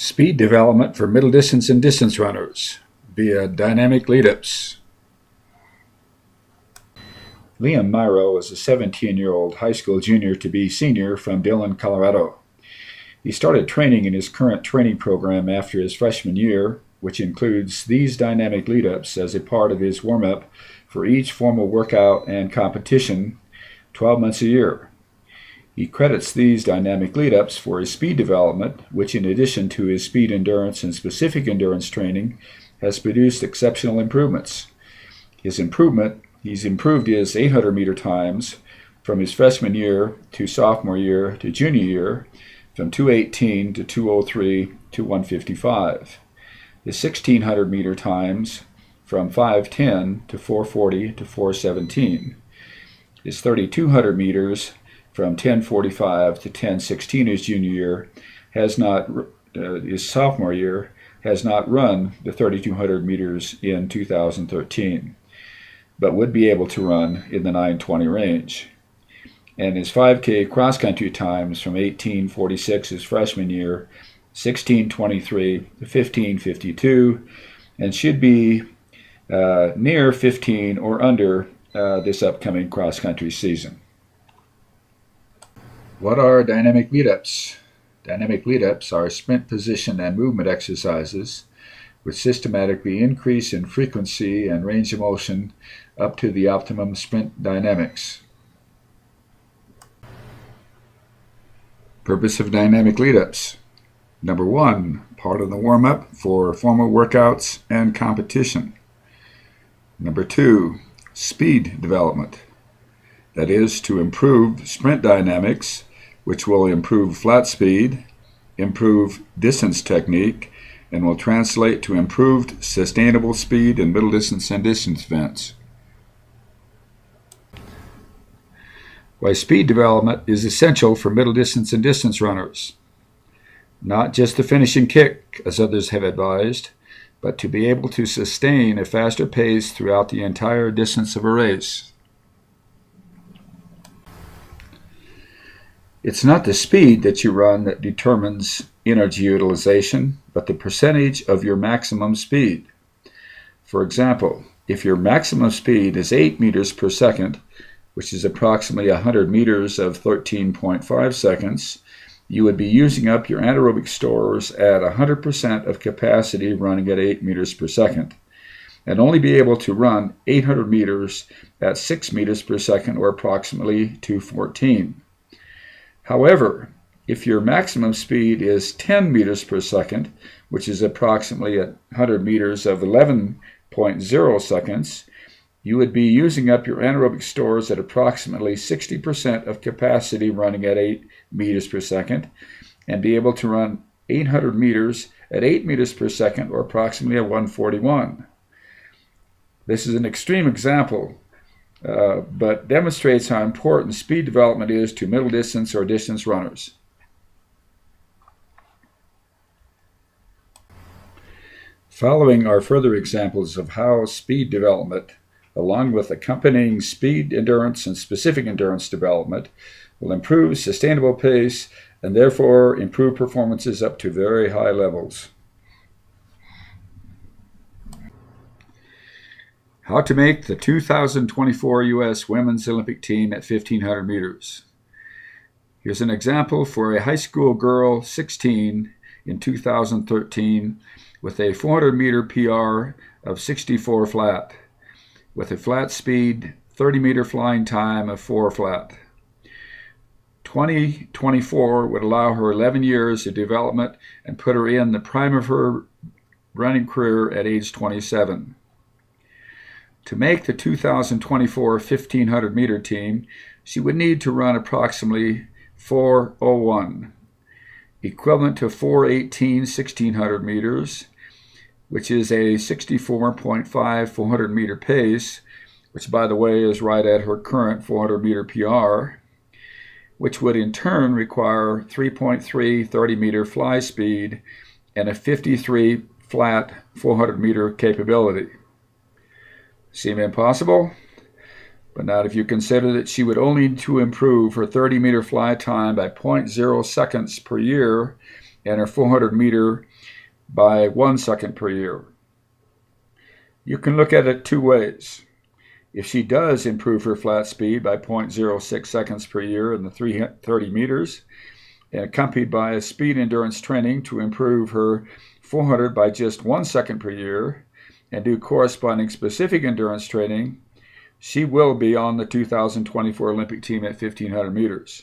Speed development for middle distance and distance runners via dynamic lead-ups. Liam Myro is a 17-year-old high school junior to be senior from Dillon, Colorado. He started training in his current training program after his freshman year, which includes these dynamic lead-ups as a part of his warm-up for each formal workout and competition 12 months a year. He credits these dynamic lead-ups for his speed development, which in addition to his speed endurance and specific endurance training, has produced exceptional improvements. He's improved his 800-meter times from his freshman year to sophomore year to junior year, from 2:18 to 2:03 to 1:55. His 1,600-meter times from 5:10 to 4:40 to 4:17. His 3,200 meters from 10:45 to 10:16 his junior year his sophomore year has not run the 3,200 meters in 2013, but would be able to run in the 9:20 range. And his 5K cross-country times from 18:46 his freshman year, 16:23 to 15:52, and should be near 15 or under this upcoming cross-country season. What are dynamic lead-ups? Dynamic lead-ups are sprint position and movement exercises which systematically increase in frequency and range of motion up to the optimum sprint dynamics. Purpose of dynamic lead-ups. Number 1, part of the warm-up for formal workouts and competition. Number 2, speed development. That is, to improve sprint dynamics, which will improve flat speed, improve distance technique, and will translate to improved sustainable speed in middle distance and distance events. Why speed development is essential for middle distance and distance runners. Not just the finishing kick, as others have advised, but to be able to sustain a faster pace throughout the entire distance of a race. It's not the speed that you run that determines energy utilization, but the percentage of your maximum speed. For example, if your maximum speed is 8 meters per second, which is approximately 100 meters of 13.5 seconds, you would be using up your anaerobic stores at 100% of capacity running at 8 meters per second, and only be able to run 800 meters at 6 meters per second, or approximately 2:14. However, if your maximum speed is 10 meters per second, which is approximately 100 meters of 11.0 seconds, you would be using up your anaerobic stores at approximately 60% of capacity running at 8 meters per second, and be able to run 800 meters at 8 meters per second, or approximately at 1:41. This is an extreme example, but demonstrates how important speed development is to middle distance or distance runners. Following are further examples of how speed development, along with accompanying speed endurance and specific endurance development, will improve sustainable pace and therefore improve performances up to very high levels. How to make the 2024 U.S. Women's Olympic team at 1,500 meters. Here's an example for a high school girl, 16, in 2013, with a 400-meter PR of 64 flat, with a flat speed 30-meter flying time of 4 flat. 2024 would allow her 11 years of development and put her in the prime of her running career at age 27. To make the 2024 1,500-meter team, she would need to run approximately 4:01, equivalent to 4:18 1,600 meters, which is a 64.5 400-meter pace, which, by the way, is right at her current 400-meter PR, which would in turn require 3.3 30-meter fly speed and a 53 flat 400-meter capability. Seem impossible? But not if you consider that she would only need to improve her 30-meter fly time by 0.0 seconds per year and her 400 meter by 1 second per year. You can look at it two ways. If she does improve her flat speed by 0.06 seconds per year in the 330 meters, and accompanied by a speed endurance training to improve her 400 by just 1 second per year, and do corresponding specific endurance training, she will be on the 2024 Olympic team at 1,500 meters.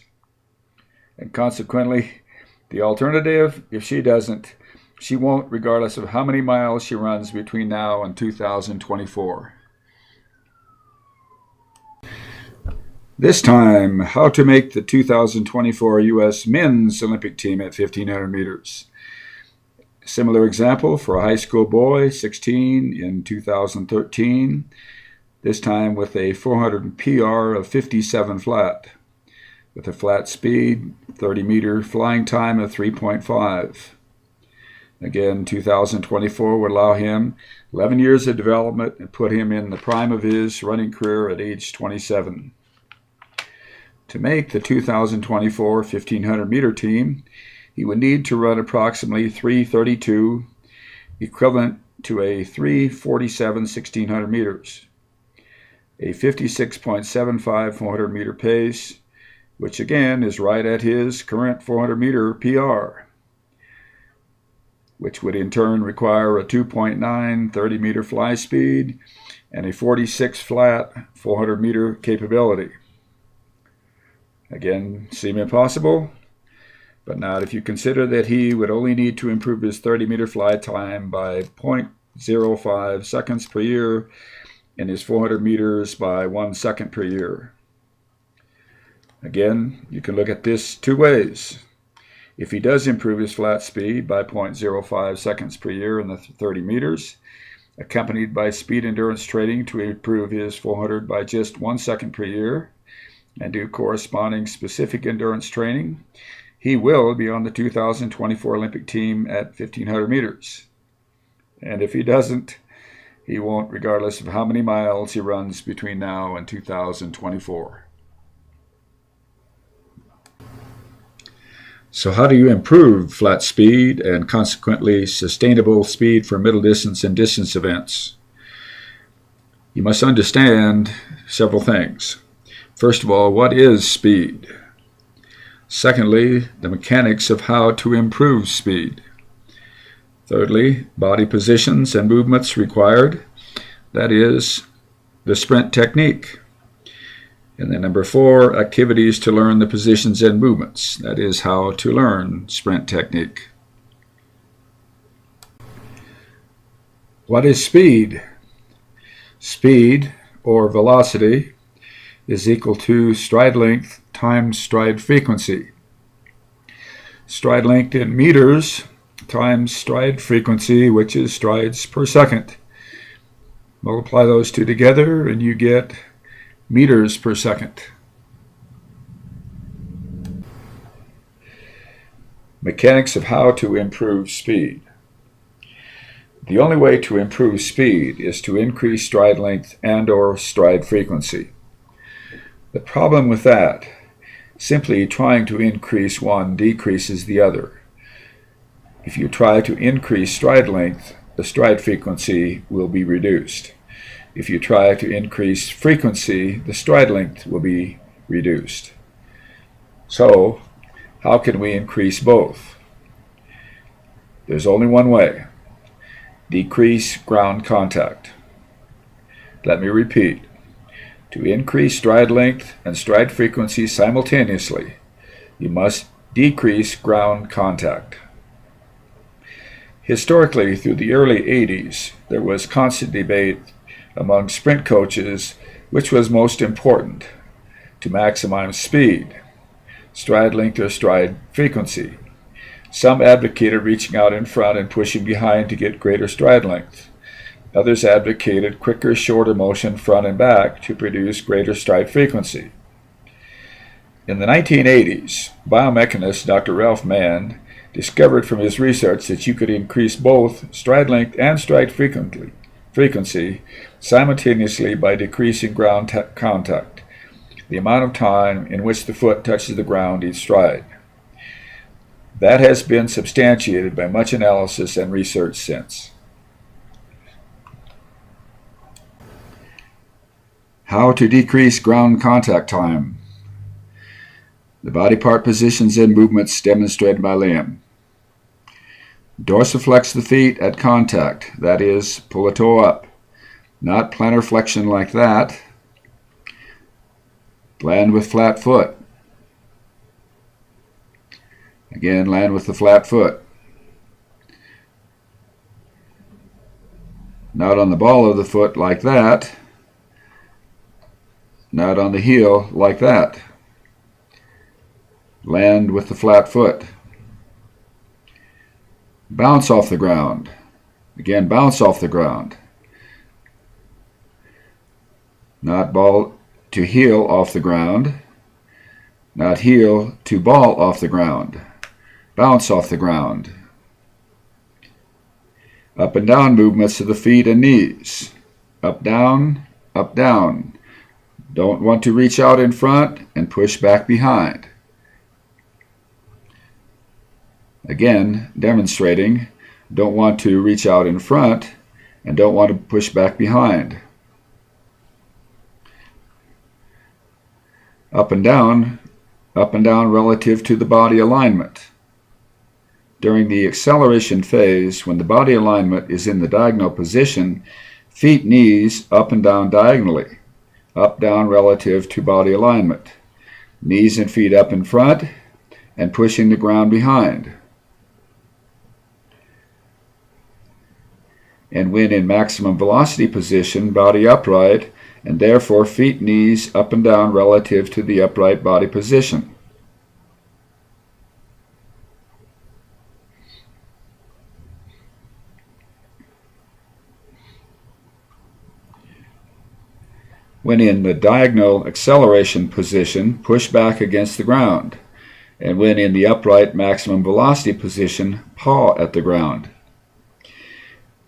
And consequently, the alternative, if she doesn't, she won't, regardless of how many miles she runs between now and 2024. This time, how to make the 2024 U.S. men's Olympic team at 1,500 meters. Similar example for a high school boy, 16, in 2013, this time with a 400 PR of 57 flat, with a flat speed, 30-meter flying time of 3.5. Again, 2024 would allow him 11 years of development and put him in the prime of his running career at age 27. To make the 2024 1,500-meter team, he would need to run approximately 3:32, equivalent to a 3:47 1,600 meters, a 56.75 400-meter pace, which again is right at his current 400-meter PR, which would in turn require a 2.9 30-meter fly speed and a 46 flat 400-meter capability. Again, seem impossible, but not if you consider that he would only need to improve his 30-meter fly time by 0.05 seconds per year and his 400 meters by 1 second per year. Again, you can look at this two ways. If he does improve his flat speed by 0.05 seconds per year in the 30 meters, accompanied by speed endurance training to improve his 400 by just 1 second per year, and do corresponding specific endurance training, he will be on the 2024 Olympic team at 1,500 meters. And if he doesn't, he won't, regardless of how many miles he runs between now and 2024. So how do you improve flat speed and consequently sustainable speed for middle distance and distance events? You must understand several things. First of all, what is speed? Secondly, the mechanics of how to improve speed. Thirdly, body positions and movements required, that is, the sprint technique. And then number 4, activities to learn the positions and movements, that is, how to learn sprint technique. What is speed? Speed, or velocity, is equal to stride length times stride frequency. Stride length in meters times stride frequency, which is strides per second. Multiply those two together and you get meters per second. Mechanics of how to improve speed. The only way to improve speed is to increase stride length and/or stride frequency. The problem with that, simply trying to increase one decreases the other. If you try to increase stride length, the stride frequency will be reduced. If you try to increase frequency, the stride length will be reduced. So, how can we increase both? There's only one way. Decrease ground contact. Let me repeat. To increase stride length and stride frequency simultaneously, you must decrease ground contact. Historically, through the early 80s, there was constant debate among sprint coaches which was most important to maximize speed, stride length or stride frequency. Some advocated reaching out in front and pushing behind to get greater stride length. Others advocated quicker, shorter motion front and back to produce greater stride frequency. In the 1980s, biomechanist Dr. Ralph Mann discovered from his research that you could increase both stride length and stride frequency simultaneously by decreasing ground contact, the amount of time in which the foot touches the ground each stride. That has been substantiated by much analysis and research since. How to decrease ground contact time. The body part positions and movements demonstrated by Liam. Dorsiflex the feet at contact, that is, pull a toe up. Not plantar flexion like that. Land with flat foot. Again, land with the flat foot. Not on the ball of the foot like that. Not on the heel like that. Land with the flat foot. Bounce off the ground. Again, bounce off the ground. Not ball to heel off the ground. Not heel to ball off the ground. Bounce off the ground. Up and down movements of the feet and knees. Up, down, up, down. Don't want to reach out in front and push back behind. Again, demonstrating, don't want to reach out in front and don't want to push back behind. Up and down relative to the body alignment. During the acceleration phase, when the body alignment is in the diagonal position, feet, knees up and down diagonally, up, down relative to body alignment. Knees and feet up in front and pushing the ground behind. And when in maximum velocity position, body upright, and therefore feet, knees up and down relative to the upright body position. When in the diagonal acceleration position, push back against the ground. And when in the upright maximum velocity position, paw at the ground.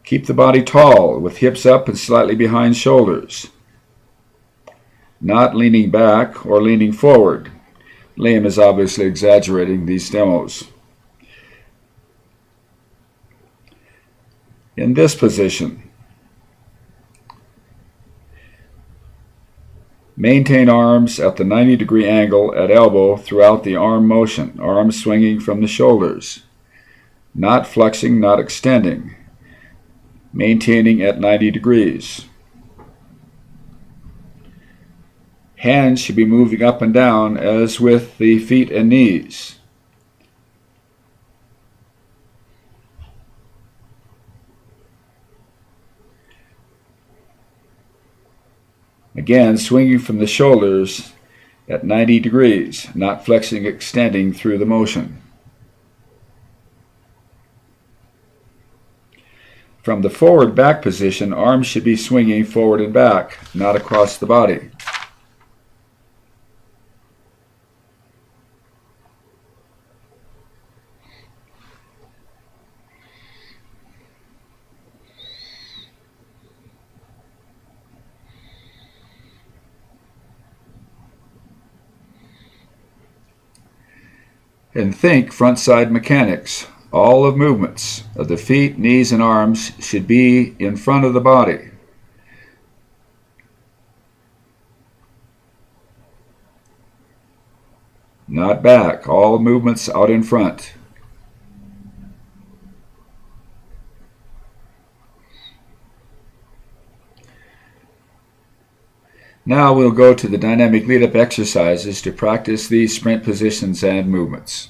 Keep the body tall with hips up and slightly behind shoulders. Not leaning back or leaning forward. Liam is obviously exaggerating these demos. In this position, maintain arms at the 90-degree angle at elbow throughout the arm motion, arms swinging from the shoulders. Not flexing, not extending. Maintaining at 90 degrees. Hands should be moving up and down as with the feet and knees. Again, swinging from the shoulders at 90 degrees, not flexing, extending through the motion. From the forward back position, arms should be swinging forward and back, not across the body. And think front-side mechanics. All of movements of the feet, knees, and arms should be in front of the body. Not back. All movements out in front. Now we'll go to the dynamic lead-up exercises to practice these sprint positions and movements.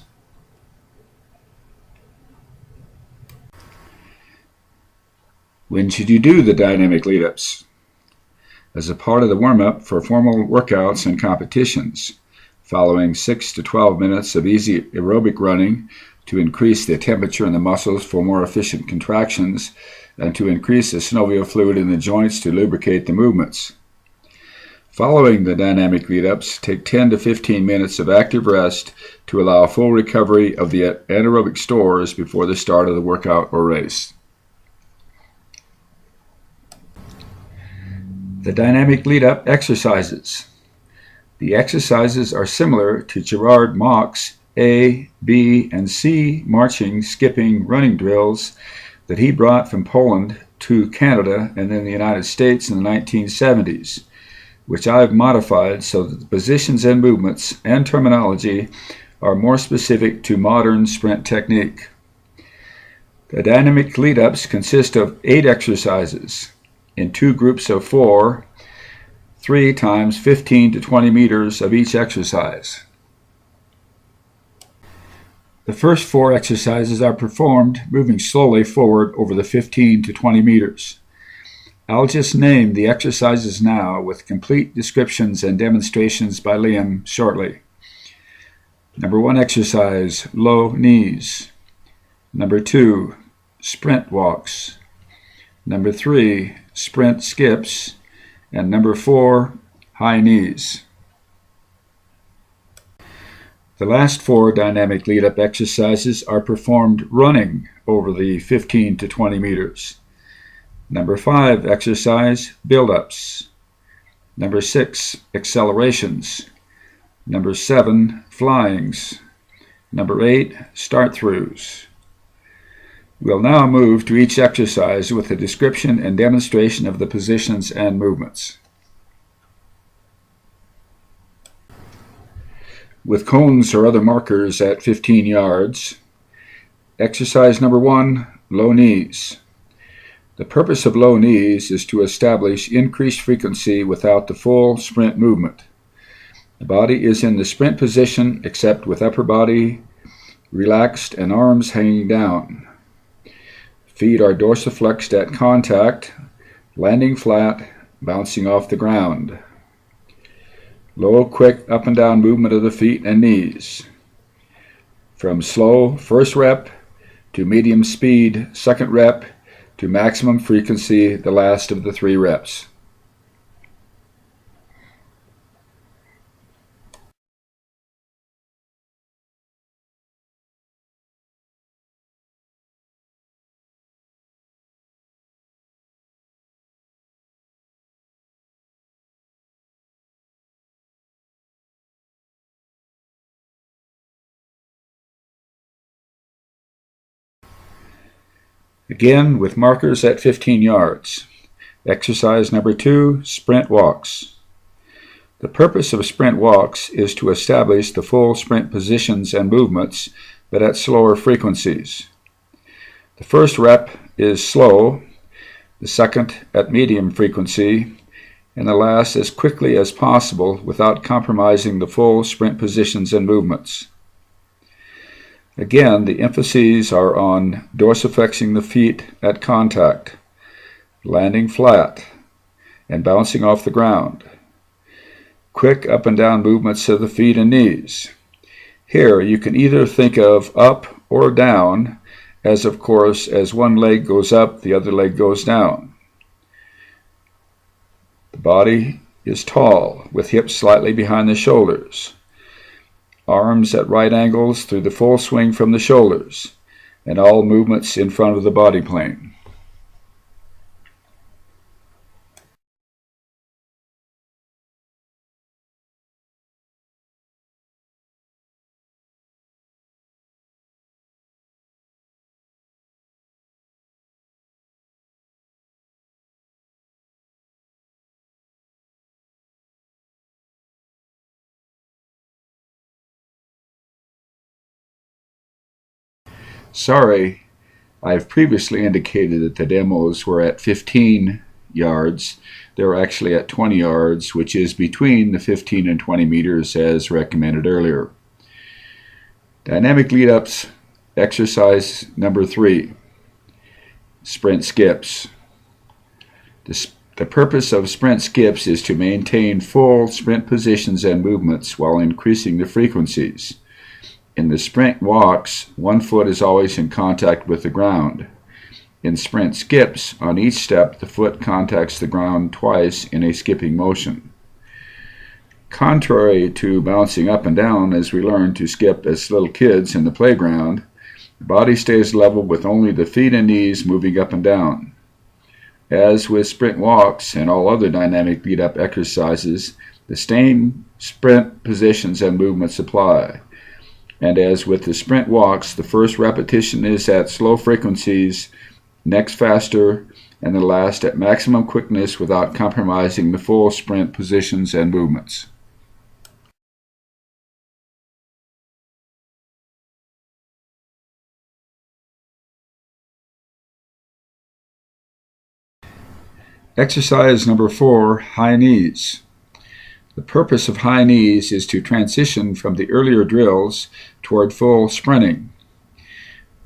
When should you do the dynamic lead-ups? As a part of the warm-up for formal workouts and competitions, following 6 to 12 minutes of easy aerobic running to increase the temperature in the muscles for more efficient contractions and to increase the synovial fluid in the joints to lubricate the movements. Following the dynamic lead-ups, take 10 to 15 minutes of active rest to allow full recovery of the anaerobic stores before the start of the workout or race. The dynamic lead-up exercises. The exercises are similar to Gerard Mach's A, B, and C marching, skipping, running drills that he brought from Poland to Canada and then the United States in the 1970s, which I've modified so that the positions and movements and terminology are more specific to modern sprint technique. The dynamic lead-ups consist of 8 exercises in 2 groups of 4, 3 times 15 to 20 meters of each exercise. The first 4 exercises are performed moving slowly forward over the 15 to 20 meters. I'll just name the exercises now with complete descriptions and demonstrations by Liam shortly. Number 1 exercise, low knees. Number 2, sprint walks. Number 3, sprint skips. And number 4, high knees. The last 4 dynamic lead-up exercises are performed running over the 15 to 20 meters. Number 5 exercise, build-ups. Number 6, accelerations. Number 7, flyings. Number 8, start-throughs. We'll now move to each exercise with a description and demonstration of the positions and movements. With cones or other markers at 15 yards. Exercise number 1, low knees. The purpose of low knees is to establish increased frequency without the full sprint movement. The body is in the sprint position except with upper body relaxed and arms hanging down. Feet are dorsiflexed at contact, landing flat, bouncing off the ground. Low, quick up and down movement of the feet and knees. From slow first rep to medium speed second rep to maximum frequency the last of the 3 reps. Again, with markers at 15 yards. Exercise number 2, sprint walks. The purpose of sprint walks is to establish the full sprint positions and movements, but at slower frequencies. The first rep is slow, the second at medium frequency, and the last as quickly as possible without compromising the full sprint positions and movements. Again, the emphases are on dorsiflexing the feet at contact, landing flat, and bouncing off the ground. Quick up and down movements of the feet and knees. Here you can either think of up or down, as of course as one leg goes up, the other leg goes down. The body is tall, with hips slightly behind the shoulders. Arms at right angles through the full swing from the shoulders, and all movements in front of the body plane. Sorry, I've previously indicated that the demos were at 15 yards. They're actually at 20 yards, which is between the 15 and 20 meters as recommended earlier. Dynamic lead-ups, exercise number 3, sprint skips. The purpose of sprint skips is to maintain full sprint positions and movements while increasing the frequencies. In the sprint walks, one foot is always in contact with the ground. In sprint skips, on each step, the foot contacts the ground twice in a skipping motion. Contrary to bouncing up and down as we learn to skip as little kids in the playground, the body stays level with only the feet and knees moving up and down. As with sprint walks and all other dynamic lead-up exercises, the same sprint positions and movements apply. And as with the sprint walks, the first repetition is at slow frequencies, next faster, and the last at maximum quickness without compromising the full sprint positions and movements. Exercise number 4, high knees. The purpose of high knees is to transition from the earlier drills toward full sprinting.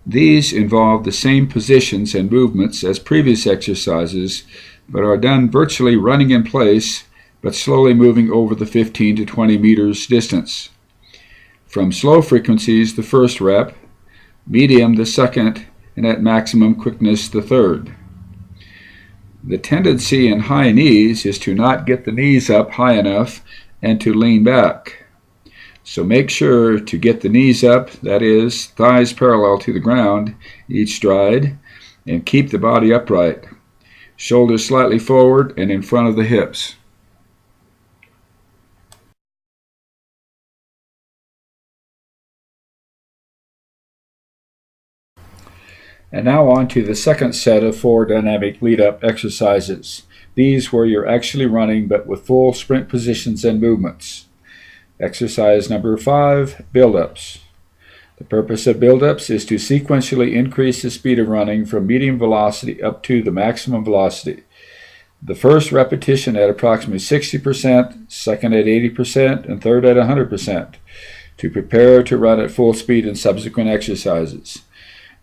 These involve the same positions and movements as previous exercises, but are done virtually running in place, but slowly moving over the 15 to 20 meters distance. From slow frequencies, the first rep, medium the second, and at maximum quickness the third. The tendency in high knees is to not get the knees up high enough and to lean back. So make sure to get the knees up, that is, thighs parallel to the ground, each stride, and keep the body upright. Shoulders slightly forward and in front of the hips. And now on to the second set of 4 dynamic lead-up exercises. These where you're actually running but with full sprint positions and movements. Exercise number 5, build-ups. The purpose of build-ups is to sequentially increase the speed of running from medium velocity up to the maximum velocity. The first repetition at approximately 60%, second at 80%, and third at 100%, to prepare to run at full speed in subsequent exercises.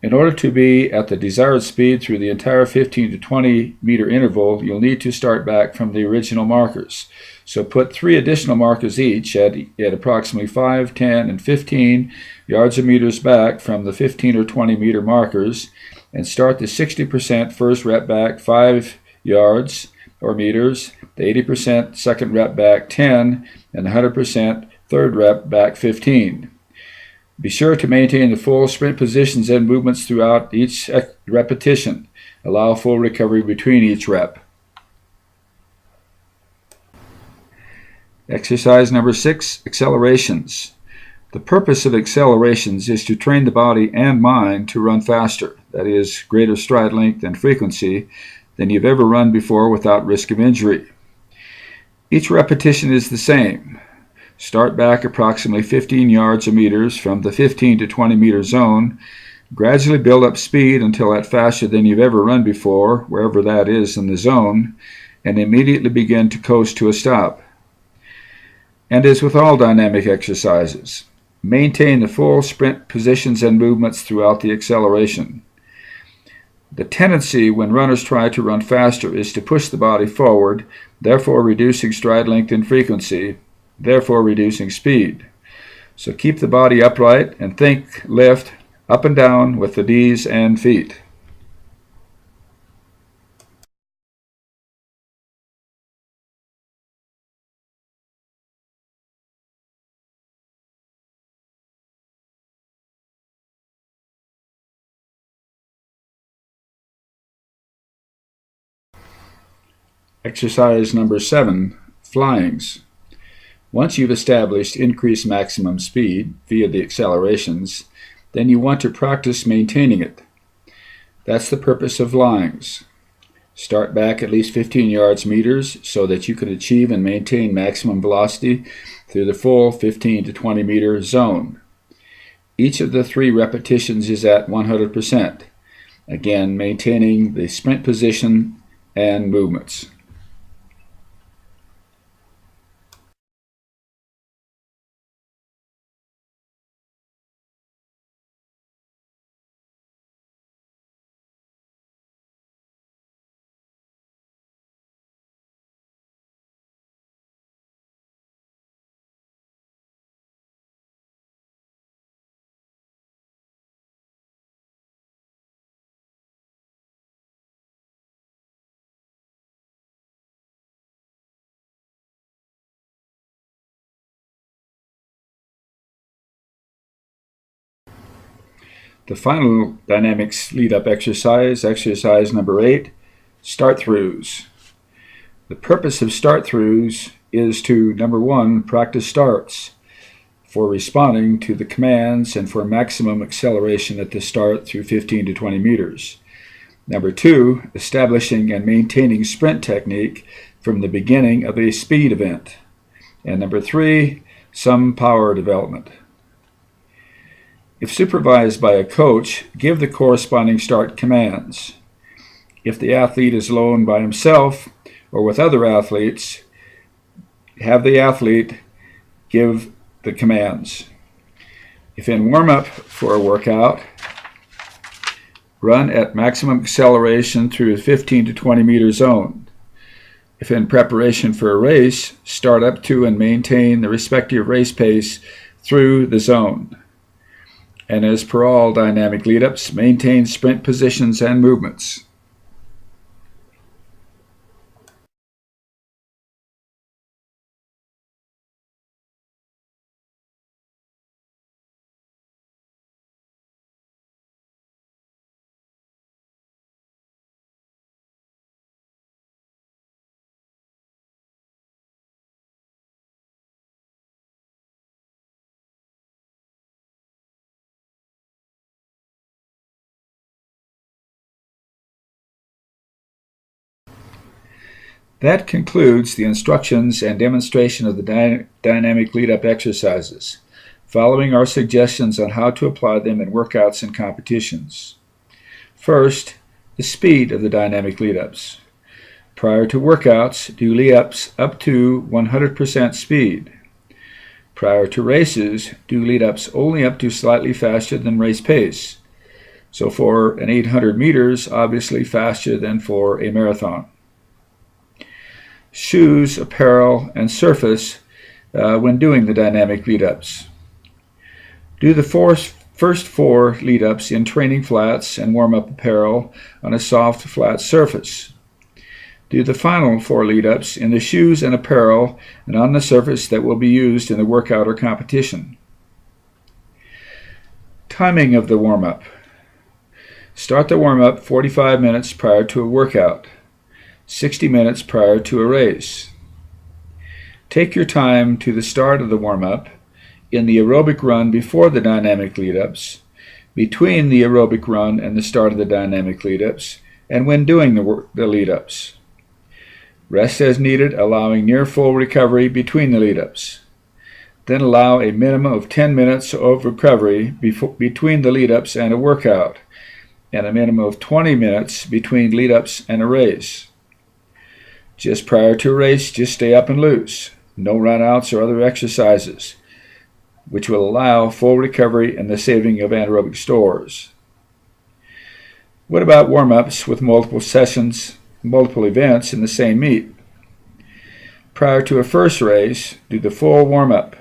In order to be at the desired speed through the entire 15 to 20 meter interval, you'll need to start back from the original markers. So put 3 additional markers each at approximately 5, 10, and 15 yards or meters back from the 15 or 20 meter markers, and start the 60% first rep back 5 yards or meters, the 80% second rep back 10, and the 100% third rep back 15. Be sure to maintain the full sprint positions and movements throughout each repetition. Allow full recovery between each rep. Exercise number 6, accelerations. The purpose of accelerations is to train the body and mind to run faster, that is, greater stride length and frequency than you've ever run before without risk of injury. Each repetition is the same. Start back approximately 15 yards or meters from the 15 to 20 meter zone. Gradually build up speed until at faster than you've ever run before, wherever that is in the zone, and immediately begin to coast to a stop. And as with all dynamic exercises, maintain the full sprint positions and movements throughout the acceleration. The tendency when runners try to run faster is to push the body forward, therefore reducing stride length and frequency, therefore reducing speed. So keep the body upright and think lift up and down with the knees and feet. Exercise number 7, flyings. Once you've established increased maximum speed via the accelerations, then you want to practice maintaining it. That's the purpose of flyings. Start back at least 15 yards meters so that you can achieve and maintain maximum velocity through the full 15 to 20 meter zone. Each of the 3 repetitions is at 100%, again maintaining the sprint position and movements. The final dynamics lead-up exercise, exercise number 8, start-throughs. The purpose of start-throughs is to, number 1, practice starts. for responding to the commands and for maximum acceleration at the start through 15 to 20 meters. Number 2, establishing and maintaining sprint technique from the beginning of a speed event. And number 3, some power development. If supervised by a coach, give the corresponding start commands. If the athlete is alone by himself or with other athletes, have the athlete give the commands. If in warm-up for a workout, run at maximum acceleration through the 15 to 20 meter zone. If in preparation for a race, start up to and maintain the respective race pace through the zone. And as per all dynamic lead-ups, maintain sprint positions and movements. That concludes the instructions and demonstration of the dynamic lead-up exercises, following our suggestions on how to apply them in workouts and competitions. First, the speed of the dynamic lead-ups. Prior to workouts, do lead-ups up to 100% speed. Prior to races, do lead-ups only up to slightly faster than race pace. So for an 800 meters, obviously faster than for a marathon. Shoes, apparel, and surface when doing the dynamic lead-ups. Do the first 4 lead-ups in training flats and warm-up apparel on a soft, flat surface. Do the final 4 lead-ups in the shoes and apparel and on the surface that will be used in the workout or competition. Timing of the warm-up. Start the warm-up 45 minutes prior to a workout. 60 minutes prior to a race. Take your time to the start of the warm-up, in the aerobic run before the dynamic lead-ups, between the aerobic run and the start of the dynamic lead-ups, and when doing the lead-ups. Rest as needed, allowing near full recovery between the lead-ups. Then allow a minimum of 10 minutes of recovery between the lead-ups and a workout, and a minimum of 20 minutes between lead-ups and a race. Just prior to a race, just stay up and loose. No run-outs or other exercises, which will allow full recovery and the saving of anaerobic stores. What about warm-ups with multiple sessions, multiple events in the same meet? Prior to a first race, do the full warm-up,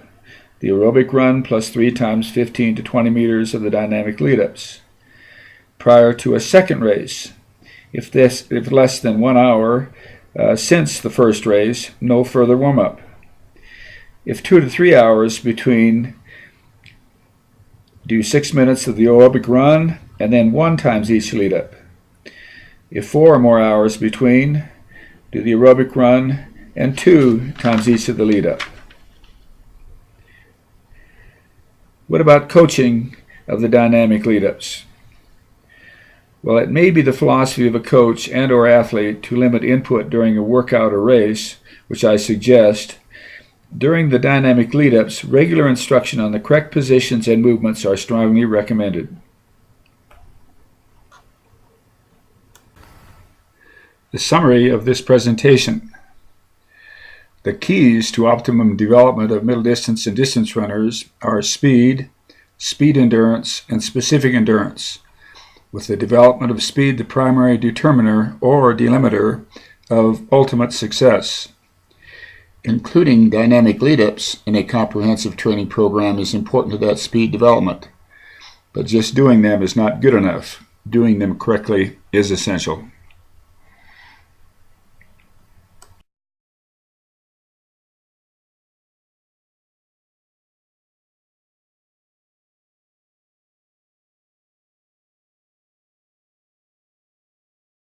the aerobic run plus 3 times 15 to 20 meters of the dynamic lead-ups. Prior to a second race, if less than 1 hour, since the first race, no further warm-up. If 2 to 3 hours between, do 6 minutes of the aerobic run and then 1 times each lead-up. If 4 or more hours between, do the aerobic run and 2 times each of the lead-up. What about coaching of the dynamic lead-ups? Well, it may be the philosophy of a coach and or athlete to limit input during a workout or race, which I suggest. During the dynamic lead-ups, regular instruction on the correct positions and movements are strongly recommended. The summary of this presentation. The keys to optimum development of middle distance and distance runners are speed, speed endurance, and specific endurance, with the development of speed the primary determiner or delimiter of ultimate success. Including dynamic lead-ups in a comprehensive training program is important to that speed development, but just doing them is not good enough. Doing them correctly is essential.